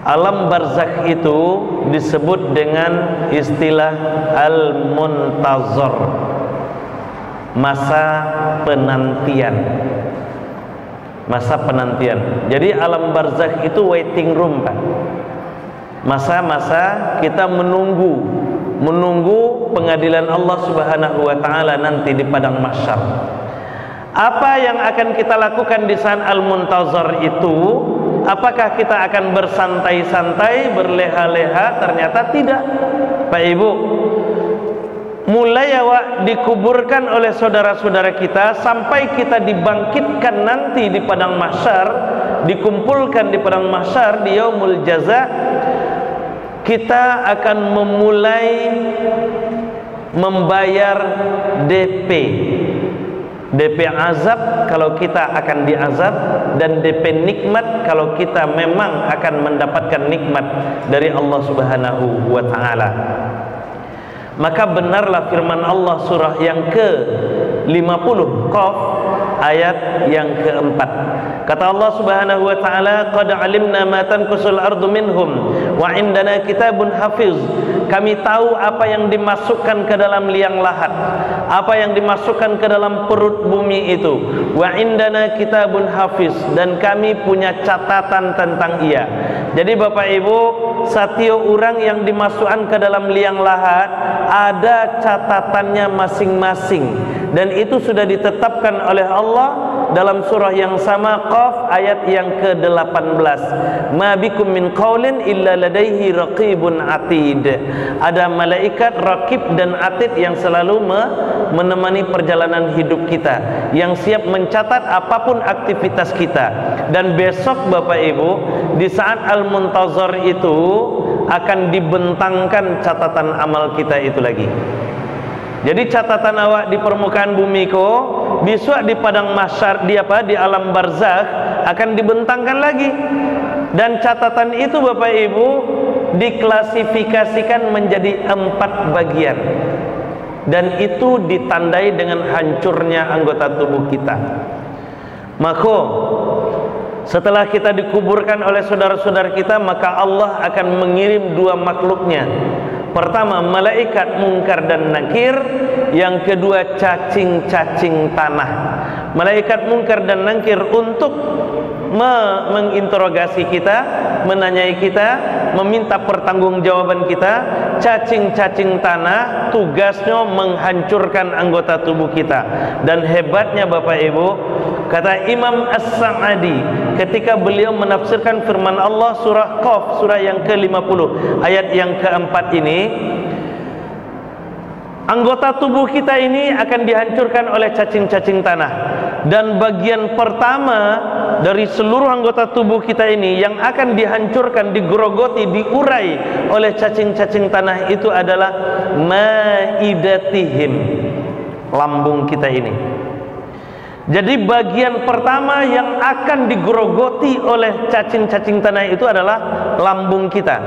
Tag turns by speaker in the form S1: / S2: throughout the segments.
S1: Alam barzakh itu disebut dengan istilah al-muntazar, masa penantian. Masa penantian. Jadi alam barzakh itu waiting room, Pak. Masa-masa kita menunggu pengadilan Allah Subhanahu wa taala nanti di padang mahsyar. Apa yang akan kita lakukan di saat al-muntazar itu? Apakah kita akan bersantai-santai, berleha-leha? Ternyata tidak, Pak Ibu. Mulai awak dikuburkan oleh saudara-saudara kita sampai kita dibangkitkan nanti di padang mahsyar, dikumpulkan di padang mahsyar di yaumul jaza, kita akan memulai membayar DP azab kalau kita akan diazab, dan DP nikmat kalau kita memang akan mendapatkan nikmat dari Allah Subhanahu wa taala. Maka benarlah firman Allah surah yang ke-50 Qaf ayat yang keempat. Kata Allah Subhanahu wa taala, qad alimna ma tanqusul ardu minhum wa indana kitabun hafiz. Kami tahu apa yang dimasukkan ke dalam liang lahat, apa yang dimasukkan ke dalam perut bumi itu. Wa indana kitabun hafiz, dan kami punya catatan tentang ia. Jadi Bapak Ibu, setiap orang yang dimasukkan ke dalam liang lahat ada catatannya masing-masing, dan itu sudah ditetapkan oleh Allah dalam surah yang sama Qaf ayat yang ke-18. Ma bikum min qaulin illa ladaihi raqibun atid. Ada malaikat raqib dan atid yang selalu menemani perjalanan hidup kita, yang siap mencatat apapun aktivitas kita. Dan besok Bapak Ibu, di saat al-muntazar itu akan dibentangkan catatan amal kita itu lagi. Jadi catatan awak di permukaan bumi ko, besok di padang mahsyar, di alam barzakh akan dibentangkan lagi. Dan catatan itu Bapak Ibu diklasifikasikan menjadi 4 bagian. Dan itu ditandai dengan hancurnya anggota tubuh kita. Maka setelah kita dikuburkan oleh saudara-saudara kita, maka Allah akan mengirim 2 makhluknya. Pertama malaikat mungkar dan nakir, yang kedua cacing-cacing tanah. Malaikat mungkar dan nakir untuk menginterogasi kita, menanyai kita, meminta pertanggungjawaban kita. Cacing-cacing tanah tugasnya menghancurkan anggota tubuh kita. Dan hebatnya Bapak Ibu, kata Imam As-Sa'adi ketika beliau menafsirkan firman Allah surah Qaf, surah yang ke-50 ayat yang keempat ini, anggota tubuh kita ini akan dihancurkan oleh cacing-cacing tanah. Dan bagian pertama dari seluruh anggota tubuh kita ini yang akan dihancurkan, digerogoti, diurai oleh cacing-cacing tanah itu adalah maidatihim, lambung kita ini. Jadi bagian pertama yang akan digerogoti oleh cacing-cacing tanah itu adalah lambung kita.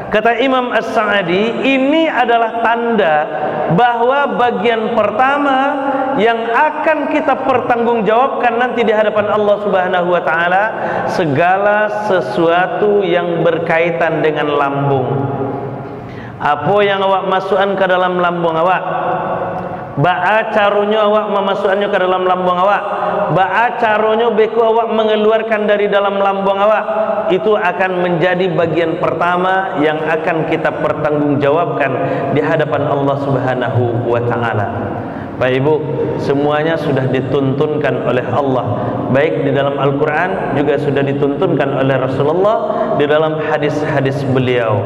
S1: Kata Imam As-Sa'adi, ini adalah tanda bahwa bagian pertama yang akan kita pertanggungjawabkan nanti di hadapan Allah Subhanahu wa taala, segala sesuatu yang berkaitan dengan lambung. Apa yang awak masukkan ke dalam lambung awak? Ba'a caranya awak memasukkannya ke dalam lambung awak, ba'a caranya beku awak mengeluarkan dari dalam lambung awak, itu akan menjadi bagian pertama yang akan kita pertanggungjawabkan di hadapan Allah Subhanahu wa taala. Bapak Ibu, semuanya sudah dituntunkan oleh Allah, baik di dalam Al-Quran, juga sudah dituntunkan oleh Rasulullah di dalam hadis-hadis beliau.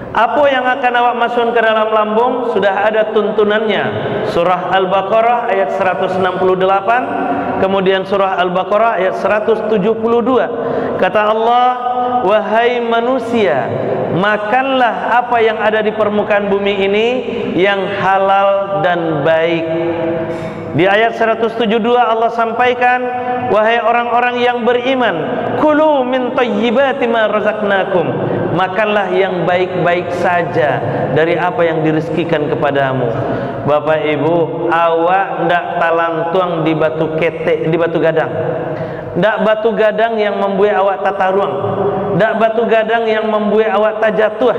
S1: Apa yang akan awak masukkan ke dalam lambung sudah ada tuntunannya. Surah Al-Baqarah ayat 168, kemudian surah Al-Baqarah ayat 172. Kata Allah, wahai manusia, makanlah apa yang ada di permukaan bumi ini yang halal dan baik. Di ayat 172 Allah sampaikan, wahai orang-orang yang beriman, kulu min thayyibati ma razaqnakum, makanlah yang baik-baik saja dari apa yang dirizkikan kepadamu. Bapak Ibu, awak ndak talantuang di batu ketek, di batu gadang. Ndak batu gadang yang membuat awak tata ruang. ndak batu gadang yang membuat awak tajatuh.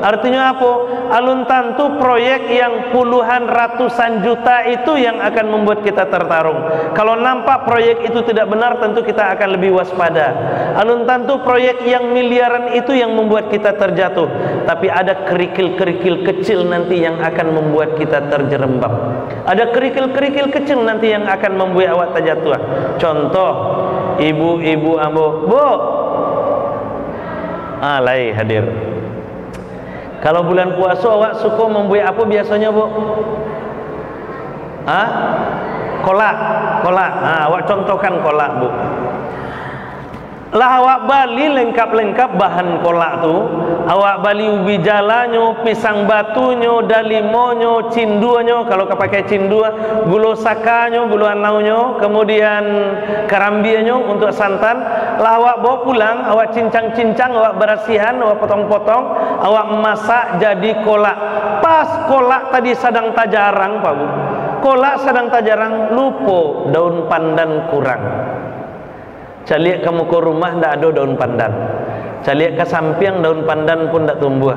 S1: Artinya apa? Alun tantu proyek yang puluhan ratusan juta itu yang akan membuat kita tertarung. Kalau nampak proyek itu tidak benar, tentu kita akan lebih waspada. Alun tantu proyek yang miliaran itu yang membuat kita terjatuh. Tapi ada kerikil-kerikil kecil nanti yang akan membuat kita terjerembab. Ada kerikil-kerikil kecil nanti yang akan membuat awak terjatuh. Contoh, ibu-ibu ambo, Bu, alai hadir. Kalau bulan puasa awak suka membuat apa biasanya, Bu? Kolak. Awak contohkan kolak, Bu. Lah awak bali lengkap-lengkap bahan kolak tu. Awak bali ubi jalanyo, pisang batunya, dalimonyo, cinduanyo. Kalau kau pakai cindua, gula sakanyo, gula anaunya, kemudian karambianyo untuk santan. Lah awak bawa pulang, awak cincang-cincang, awak berasihan, awak potong-potong, awak masak jadi kolak. Pas kolak tadi sedang tajarang, Pak Bu. Kolak sedang tajarang, lupa daun pandan kurang. Caliak kamu ke rumah tidak ada daun pandan. Caliak ke samping daun pandan pun tidak tumbuh.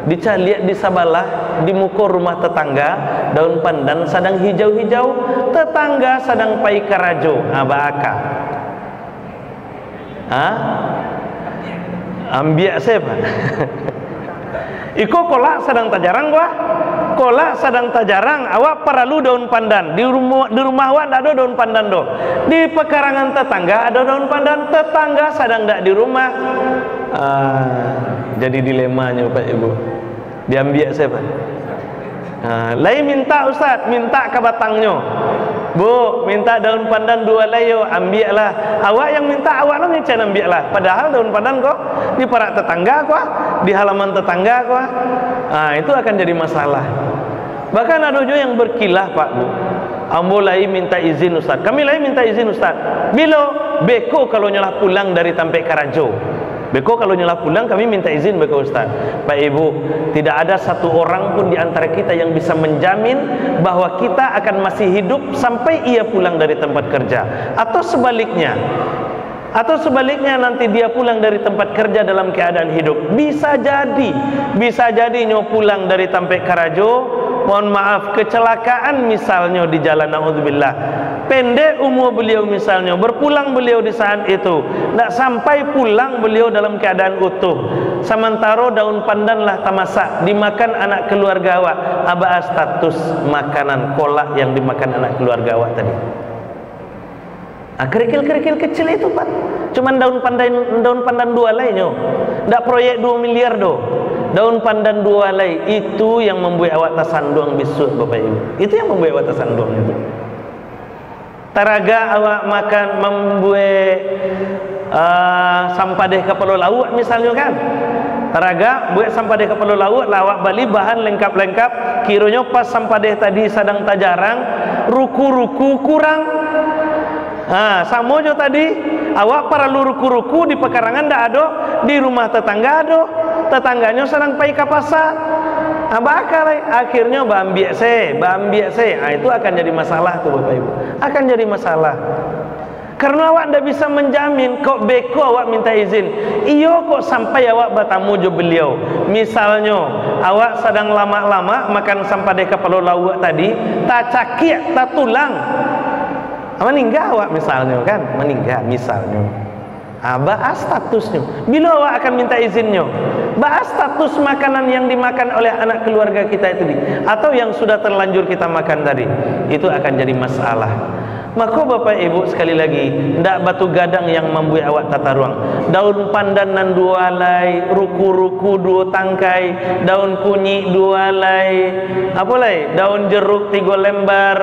S1: Dicaliak di sabalah di muka rumah tetangga daun pandan sedang hijau-hijau. Tetangga sedang pai karajo. Baaka. Ambiak siapa? Iko kolak sedang tajarang gua. Kolak sedang tajarang, awak perlu daun pandan. Di rumah awak tidak ada daun pandan do. Di pekarangan tetangga ada daun pandan. Tetangga sedang tidak di rumah. Jadi dilemanya Pak Ibu. Diambil siapa? Lain minta Ustaz, minta ke batangnya. Bu, minta daun pandan 2 layo, ambil lah. Awak yang minta, awak lah yang ambil lah. Padahal daun pandan kok di parak tetangga kok, di halaman tetangga kok. Itu akan jadi masalah. Bahkan ada juga yang berkilah, Pak Bu. Ambo lai minta izin Ustaz. Kami lai minta izin Ustaz. Bila beko kalau nyalah pulang dari Tampek Karajo. Beko kalau nyalah pulang kami minta izin beko Ustaz. Pak Ibu, tidak ada satu orang pun di antara kita yang bisa menjamin bahwa kita akan masih hidup sampai ia pulang dari tempat kerja. Atau sebaliknya nanti dia pulang dari tempat kerja dalam keadaan hidup. Bisa jadi nyo pulang dari Tampek Karajo, mohon maaf, kecelakaan misalnya di jalan, naudzubillah, pendek umur beliau misalnya, berpulang beliau di saat itu, tidak sampai pulang beliau dalam keadaan utuh. Sementara daun pandanlah tamasak dimakan anak keluarga awak, status makanan kolak yang dimakan anak keluarga awak tadi. Kerikil-kerikil kecil itu Pak, cuman daun pandan 2 lainnya, tidak proyek 2 miliar do. Daun pandan 2 lay itu yang membuat awak tersanduang besok Bapak Ibu. Itu yang membuat awak tersanduang itu. Taraga awak makan membuat sampadeh kepala lauk misalnya kan. Taraga buat sampadeh kepala lauk, lawak bali bahan lengkap-lengkap. Kiranya pas sampadeh tadi sedang tajarang, ruku-ruku kurang. Sama jo tadi awak para ruku-ruku di pekarangan ndak ada, di rumah tetangga ada. Tetangganya sedang pai ke pasar. Akhirnya bambiak se. Itu akan jadi masalah tuh Bapak Ibu. Akan jadi masalah. Karena awak tidak bisa menjamin. Kok beko awak minta izin, iyo kok sampai awak bertamu jo beliau. Misalnya awak sedang lama-lama makan sampai kepala lauk tadi, tak cakik, tak tulang, meninggal awak misalnya kan, meninggal misalnya. Bahas statusnya. Bila awak akan minta izinnya, bahas status makanan yang dimakan oleh anak keluarga kita itu, atau yang sudah terlanjur kita makan tadi, itu akan jadi masalah. Maka Bapak Ibu sekali lagi, ndak batu gadang yang membuat awak tata ruang. Daun pandanan 2 lay, ruku-ruku 2 tangkai, daun kunyit 2 lay, apa lay? Daun jeruk 3 lembar,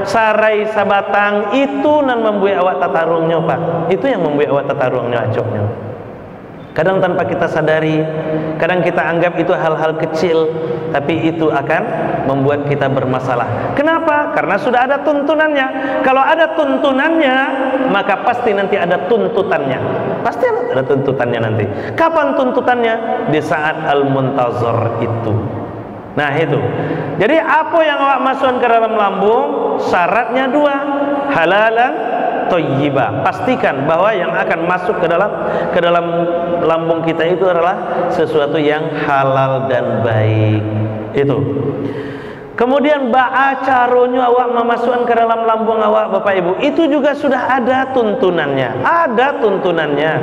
S1: sarai sabatang, itu nan membuat awak tata ruangnya Pak. Itu yang membuat awak tata ruangnya acoknya. Kadang tanpa kita sadari, kadang kita anggap itu hal-hal kecil, tapi itu akan membuat kita bermasalah. Kenapa? Karena sudah ada tuntunannya. Kalau ada tuntunannya, maka pasti nanti ada tuntutannya. Pasti ada tuntutannya nanti. Kapan tuntutannya? Di saat al-muntazar itu. Nah itu. Jadi apa yang awak masukkan ke dalam lambung, syaratnya 2, halalan thayyibah. Pastikan bahwa yang akan masuk ke dalam lambung kita itu adalah sesuatu yang halal dan baik. Itu. Kemudian ba'a caronyo awak memasukkan ke dalam lambung awak, Bapak Ibu, itu juga sudah ada tuntunannya. Ada tuntunannya.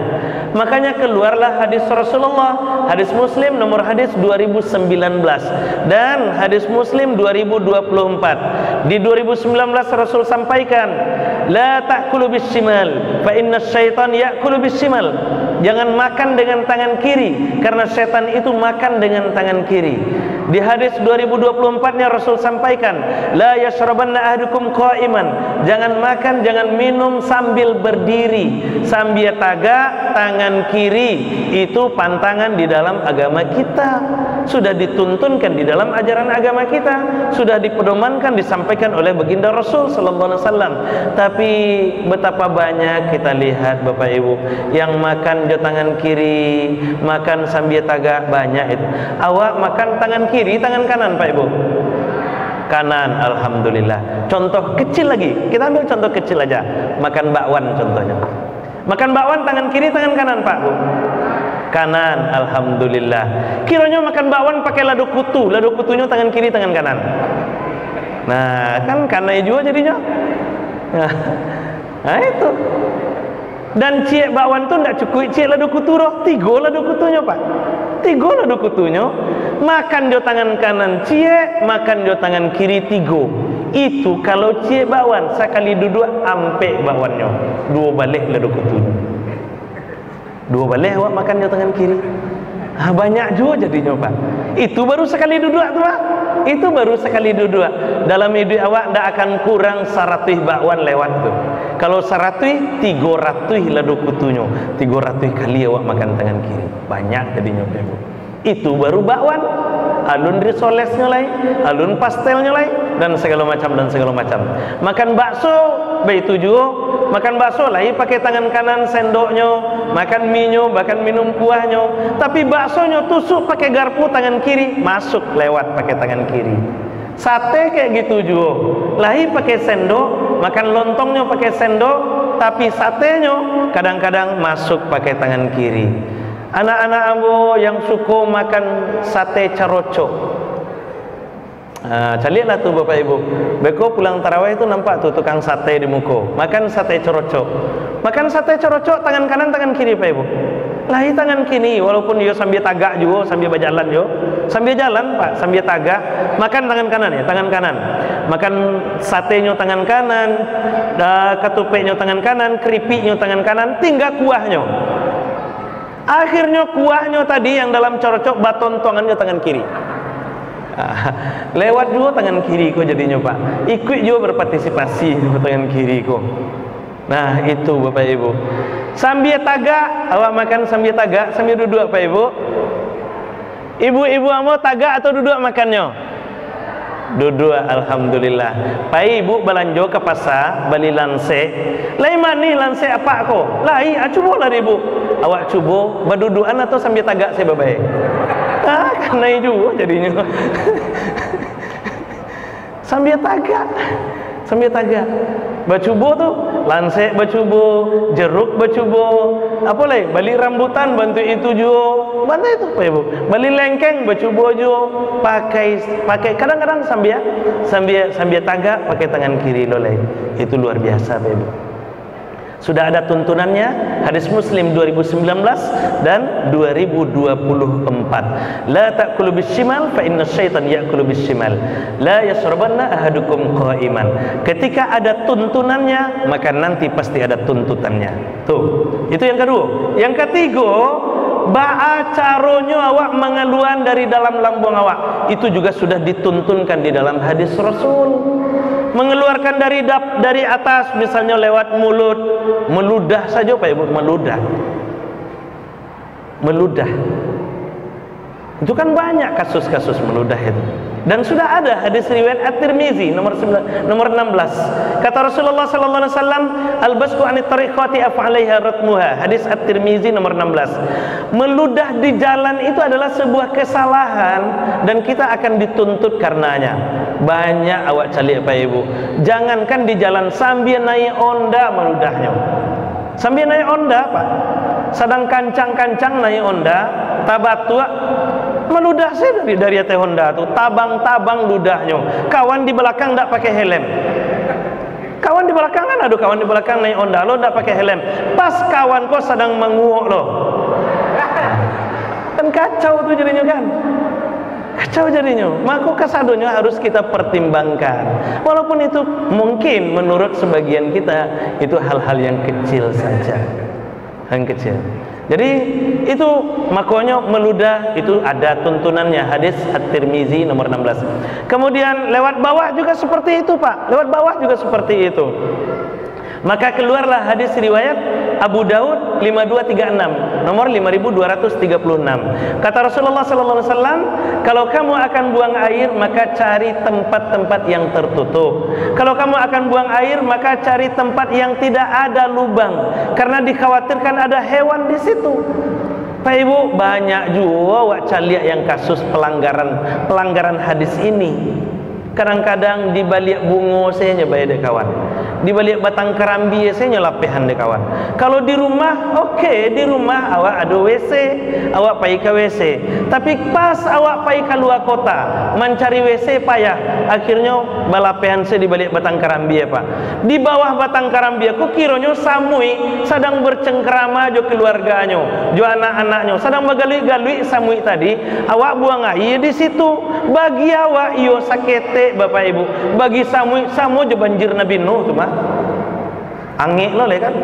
S1: Makanya keluarlah hadis Rasulullah, hadis Muslim nomor hadis 2019 dan hadis Muslim 2024. Di 2019 Rasul sampaikan, la ta'kulu bisyimal fa inna syaitan ya'kulu bisyimal. Jangan makan dengan tangan kiri karena setan itu makan dengan tangan kiri. Di hadis 2024-nya Rasul sampaikan, la yashrabanna ahadukum qa'iman. Jangan makan, jangan minum sambil berdiri. Sambil tagak tangan kiri. Itu pantangan di dalam agama kita. Sudah dituntunkan di dalam ajaran agama kita, sudah dipedomankan, disampaikan oleh baginda Rasul sallallahu alaihi wasallam. Tapi betapa banyak kita lihat Bapak Ibu yang makan di tangan kiri, makan sambil tagak, banyak itu. Awak makan tangan kiri, tangan kanan Pak Ibu? Kanan, alhamdulillah. Contoh kecil lagi, kita ambil contoh kecil aja. Makan bakwan contohnya. Makan bakwan tangan kiri, tangan kanan Pak Bu? Kanan, alhamdulillah. Kiranya makan bakwan pakai lado kutunya tangan kiri, tangan kanan. Nah, kan kanai juga jadinya. Nah itu. Dan ciek bakwan tu tidak cukup ciek lado kutu roh, 3 lado kutunya Pak. 3 lado kutunya. Makan di tangan kanan ciek, makan di tangan kiri 3. Itu kalau ciek bakwan sekali duduk ampe bakwannya 2 balik lado kutunya. 2 balik awak makan di tangan kiri. Banyak juga jadinya Pak. Itu baru sekali duduk tu Pak. Itu baru sekali duduk. Dalam hidup awak tidak akan kurang 100 bakwan lewat tu. Kalau 100, 300 lado kutunya. 300 kali awak makan tangan kiri. Banyak jadinya Pak. Itu baru bakwan. Alun risolesnya lain, alun pastelnya lain, dan segala macam. Makan bakso, begitu juga. Makan bakso lain pakai tangan kanan sendoknya, makan minyo, bahkan minum kuahnya. Tapi baksonya tusuk pakai garpu tangan kiri, masuk lewat pakai tangan kiri. Sate kayak gitu juga. Lain pakai sendok, makan lontongnya pakai sendok, tapi satenya kadang-kadang masuk pakai tangan kiri. Anak-anak ambo yang suka makan sate carocok, carilah tuh Bapak Ibu. Beko pulang tarawih itu nampak tuh tukang sate di muka. Makan sate carocok. Makan sate carocok tangan kanan tangan kiri Pak Ibu. Lahi tangan kiri walaupun dia sambil tagak juga, sambil berjalan juga. Sambil jalan Pak, sambil tagak. Makan tangan kanan ya, tangan kanan. Makan satenya tangan kanan, ketupeknya tangan kanan, keripiknya tangan kanan, tinggal kuahnya. Akhirnya kuahnya tadi yang dalam carocok batontongannya tangan kiri. Lewat juga tangan kiri kok jadinya Pak. Ikut juga berpartisipasi tangan kiri kok. Nah itu Bapak Ibu. Sambil tagak, awak makan sambil tagak, sambil duduk Pak Ibu. Ibu-ibu mau tagak atau duduk makannya? Duduk, alhamdulillah. Pai ibu belanja ke pasar beli lansek. Lai mani lansek apa ko? Lai, cuba lah ibu. Awak cuba berdudukan atau sambil tagak saya babai? Karena juga jadinya. Sambil tagak. Bacubo tuh lansek bacubo, jeruk bacubo, apa lagi? Beli rambutan bantu itu juga, bantu itu Pak Ibu. Beli lengkeng bacubo juga, pakai kadang-kadang sambil tagak pakai tangan kiri loleh. Itu luar biasa Pak Ibu. Sudah ada tuntunannya, hadis Muslim 2019 dan 2024. La ta'kulu bisyimal fa inna syaitan ya'kulu bisyimal. La yashrabanna ahadukum qa'iman. Ketika ada tuntunannya, maka nanti pasti ada tuntutannya. Tuh, itu yang kedua. Yang ketiga, ba'a caronyo awak mengeluarkan dari dalam lambung awak. Itu juga sudah dituntunkan di dalam hadis Rasul. Mengeluarkan dari atas, misalnya lewat mulut, meludah saja Pak Ibu, meludah. Itu kan banyak kasus-kasus meludah itu. Dan sudah ada hadis riwayat At-Tirmizi nomor 16. Kata Rasulullah sallallahu alaihi wasallam, "Al-basqu 'anit tariqati af'alaiha ratmuha." Hadis At-Tirmizi nomor 16. Meludah di jalan itu adalah sebuah kesalahan dan kita akan dituntut karenanya. banyak awak calik Pak Ibu. Jangankan di jalan, sambil naik onda meludahnya. Sambil naik onda Pak, sedang kancang-kancang naik onda, tabatua meludah saya dari atas Honda tuh, tabang-tabang ludahnya. Kawan di belakang tak pakai helm. Kawan di belakang kan, aduh kawan di belakang naik Honda, lo tak pakai helm. Pas kawan kau sedang menguok lo, kan kacau tuh jadinya kan. Kacau jadinya. Maka kesadunya harus kita pertimbangkan. Walaupun itu mungkin menurut sebagian kita itu hal-hal yang kecil saja, yang kecil. Jadi itu makanya meludah itu ada tuntunannya, hadis At-Tirmizi nomor 16. Kemudian lewat bawah juga seperti itu Pak, lewat bawah juga seperti itu. Maka keluarlah hadis riwayat Abu Daud 5236 nomor 5236. Kata Rasulullah sallallahu alaihi wasallam, kalau kamu akan buang air maka cari tempat-tempat yang tertutup. Kalau kamu akan buang air maka cari tempat yang tidak ada lubang, karena dikhawatirkan ada hewan di situ. Pak Ibu, banyak juga wak caliak yang kasus pelanggaran hadis ini. Kadang-kadang di balik bungo saya nyoba dek kawan, di balik batang kerambi saya nyelapehan dek kawan. Kalau di rumah, oke, di rumah awak ada WC, awak pergi ke WC. Tapi pas awak pergi ke luar kota mencari WC payah, akhirnya balapehan saya di balik batang kerambi ya Pak. Di bawah batang kerambi aku kiranya samui sedang bercengkrama jo keluarganya, jo anak-anaknya sedang begalui-galui samui tadi, awak buang air di situ. Bagi awak iyo sakete Bapak Ibu, bagi samu je banjir Nabi Nuh tu mah angin lo le kan.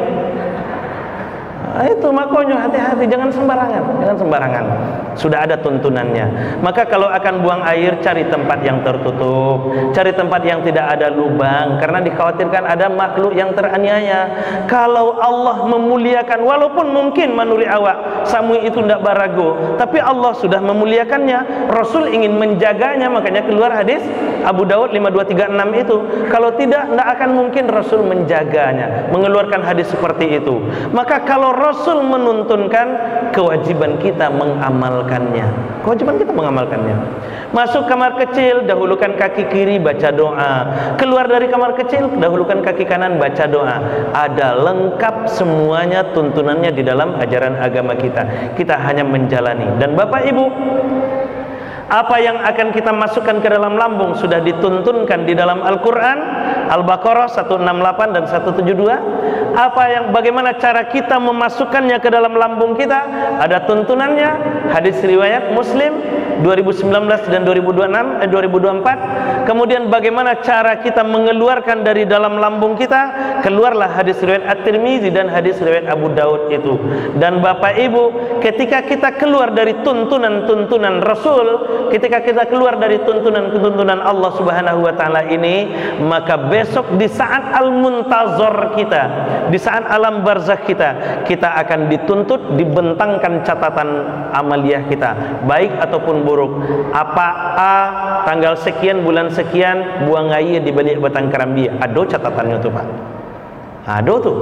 S1: Itu makanya hati-hati, jangan sembarangan, jangan sembarangan. Sudah ada tuntunannya. Maka kalau akan buang air cari tempat yang tertutup, cari tempat yang tidak ada lubang, karena dikhawatirkan ada makhluk yang teraniaya. Kalau Allah memuliakan, walaupun mungkin menurut awak samui itu tidak barago, tapi Allah sudah memuliakannya, Rasul ingin menjaganya, makanya keluar hadis Abu Daud 5236 itu. Kalau tidak akan mungkin Rasul menjaganya, mengeluarkan hadis seperti itu. Maka kalau Rasul menuntunkan, kewajiban kita mengamalkannya. Kewajiban kita mengamalkannya. Masuk kamar kecil, dahulukan kaki kiri baca doa. Keluar dari kamar kecil, dahulukan kaki kanan baca doa. Ada lengkap semuanya tuntunannya di dalam ajaran agama kita. Kita hanya menjalani. Dan Bapak Ibu, apa yang akan kita masukkan ke dalam lambung sudah dituntunkan di dalam Al-Quran, Al-Baqarah 168 dan 172. Bagaimana cara kita memasukkannya ke dalam lambung kita, ada tuntunannya. Hadis riwayat Muslim 2019 dan 2024. Kemudian bagaimana cara kita mengeluarkan dari dalam lambung kita, keluarlah hadis riwayat At-Tirmizi dan hadis riwayat Abu Daud itu. Dan Bapak Ibu, ketika kita keluar dari tuntunan-tuntunan Rasul, ketika kita keluar dari tuntunan-tuntunan Allah Subhanahu wa taala ini, maka besok di saat al-muntazor kita, di saat alam barzakh kita akan dituntut, dibentangkan catatan amaliyah kita, baik ataupun buruk. Apa tanggal sekian bulan sekian buang air di balik batang kerambi, ada catatannya tuh Pak. Ada tuh.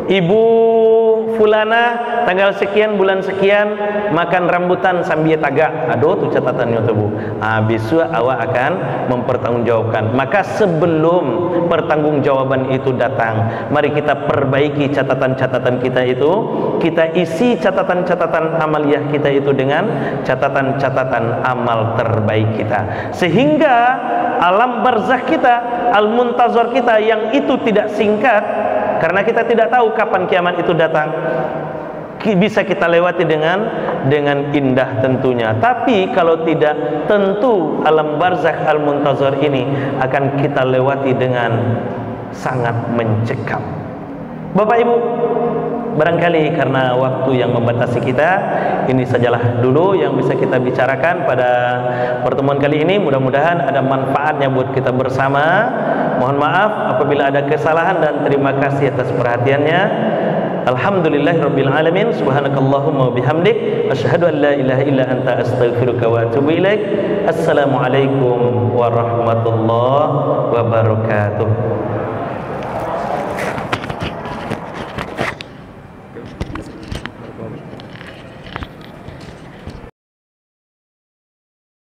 S1: Ibu fulana tanggal sekian bulan sekian makan rambutan sambil tagak, ada tuh catatannya tuh Bu. Besok awak akan mempertanggungjawabkan. Maka sebelum pertanggungjawaban itu datang, mari kita perbaiki catatan-catatan kita itu. Kita isi catatan-catatan amaliyah kita itu dengan catatan-catatan amal terbaik kita, sehingga alam barzakh kita, al-muntazar kita yang itu tidak singkat, karena kita tidak tahu kapan kiamat itu datang, bisa kita lewati dengan indah tentunya. Tapi kalau tidak, tentu alam barzakh al-muntazar ini akan kita lewati dengan sangat mencekam. Bapak Ibu, barangkali karena waktu yang membatasi kita, ini sajalah dulu yang bisa kita bicarakan pada pertemuan kali ini. Mudah-mudahan ada manfaatnya buat kita bersama. Mohon maaf apabila ada kesalahan dan terima kasih atas perhatiannya. Alhamdulillahirabbil alamin. Subhanakallahumma wa bihamdik, asyhadu an la ilaha illa anta astaghfiruka wa atubu ilaik. Assalamualaikum warahmatullahi